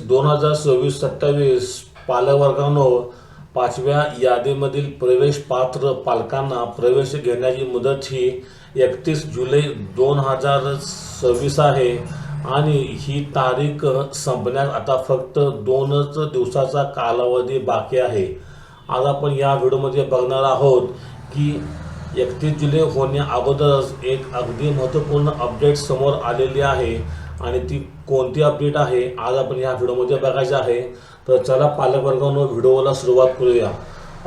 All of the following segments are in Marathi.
2026-27 पालकवर्गांनो, 5व्या यादीमधील प्रवेश पात्र पालकांना प्रवेश घेण्याची मुदत ही 31 जुलै 2026 आहे आणि ही तारीख संपण्यास आता फक्त 2च दिवसाचा कालावधी बाकी आहे। आज आपण या व्हिडिओमध्ये बघणार आहोत की 31 जुलै होण्या अगोदरच एक अगदी महत्त्वपूर्ण अपडेट समोर आलेली आहे आणि ती कोणती अपडेट आहे आज आपण या व्हिडिओमध्ये बघायचे आहे। तर चला पालकवर्गांनो, व्हिडिओला सुरुवात करूया।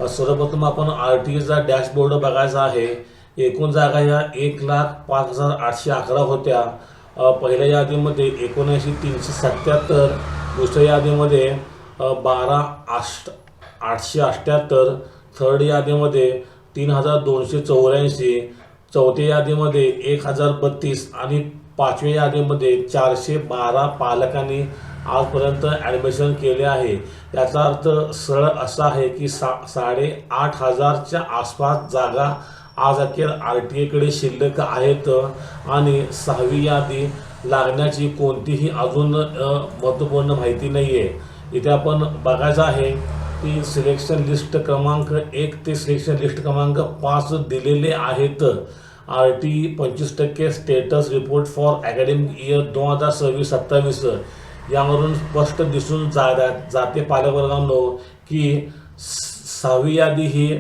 सर्वप्रथम आपण RTEचा डॅशबोर्ड बघायचा आहे। एकूण जागा या 1,05,811 होत्या। पहिल्या यादीमध्ये 79,377, दुसऱ्या यादीमध्ये 12,878, थर्ड यादीमध्ये 3,284, चौथ्या यादीमध्ये 1,032 आणि पाचव्या यादीमध्ये 412 पालकांनी आजपर्यंत ॲडमिशन केले आहे। याचा अर्थ सरळ असा आहे की 8,500च्या आसपास जागा आज अखेर RTEकडे शिल्लक आहेत आणि 6वी यादी लागण्याची कोणतीही अजून महत्त्वपूर्ण माहिती नाही आहे। इथे आपण बघायचं आहे की सिलेक्शन लिस्ट क्रमांक 1 ते सिलेक्शन लिस्ट क्रमांक 5 दिलेले आहेत। RTE 25% status report for academic year 2026-27 यावरून स्पष्ट दिसून जाते पालकवर्गांनो की 6वी यादी ही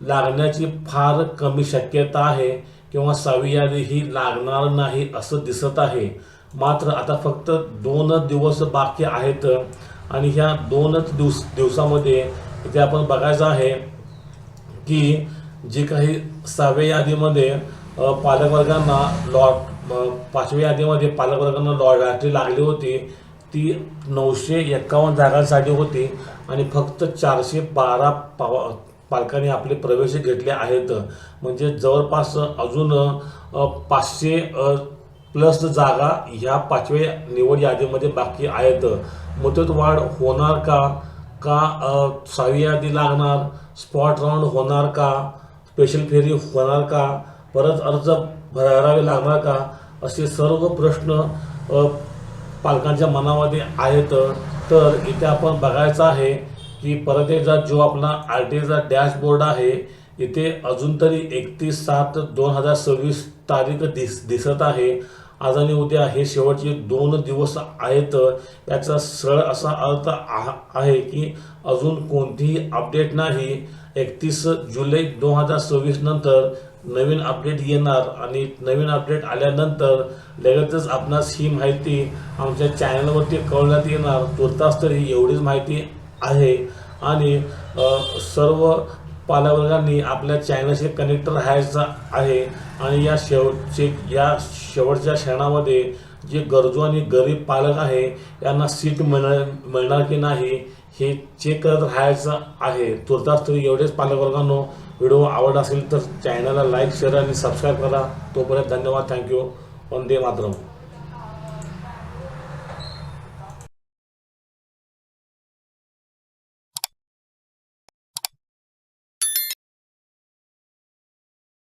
लागण्याची फार कमी शक्यता आहे किंवा 6वी यादी ही लागणार नाही असं दिसत आहे। मात्र आता फक्त 2 दिवस बाकी आहेत आणि ह्या 2च दिवसामध्ये इथे आपण बघायचं आहे की जी काही 6व्या यादीमध्ये पालकवर्गांना 5व्या यादीमध्ये पालकवर्गांना लॉटरी लागली होती ती 951 जागांसाठी होती आणि फक्त 412 पालकांनी आपले प्रवेश घेतले आहेत। म्हणजे जवळपास अजून 500 प्लस जागा ह्या 5व्या निवड यादीमध्ये बाकी आहेत। मुदतवाढ होणार का 6वी यादी लागणार, स्पॉट राऊंड होणार का, स्पेशल फेरी होणार का, परत अर्ज भरावे लागणार का, असे सर्व प्रश्न पालकांच्या मनामध्ये आहेत। तर इथे आपण बघायचं आहे की परत एकदा जो आपला RTEचा डॅशबोर्ड आहे इथे अजून तरी 31/7/2026 तारीख दिसत आहे। आज आणि उद्या हे शेवटचे 2 दिवस आहेत। याचा सरळ असा अर्थ आहे की अजून कोणतीही अपडेट नाही। 31 जुलै 2026 नंतर नवीन अपडेट येणार आणि नवीन अपडेट आल्यानंतर लगेचच आपणास ही माहिती आमच्या चॅनलवरती कळवण्यात येणार। तुर्तास तरी एवढीच माहिती आहे आणि सर्व पालकवर्गांनी आपल्या चॅनलशी कनेक्ट राहायचं आहे आणि या शेवटच्या क्षणामध्ये जे गरजू आणि गरीब पालक आहे यांना सीट मिळणार की नाही हे चेक करत राहायचं आहे। तुर्तास तरी एवढेच पालकवर्गांनो, व्हिडिओ आवडला असेल तर चॅनलला लाईक, शेअर आणि सबस्क्राईब करा। तोपर्यंत धन्यवाद, थँक्यू, वंदे मातरम।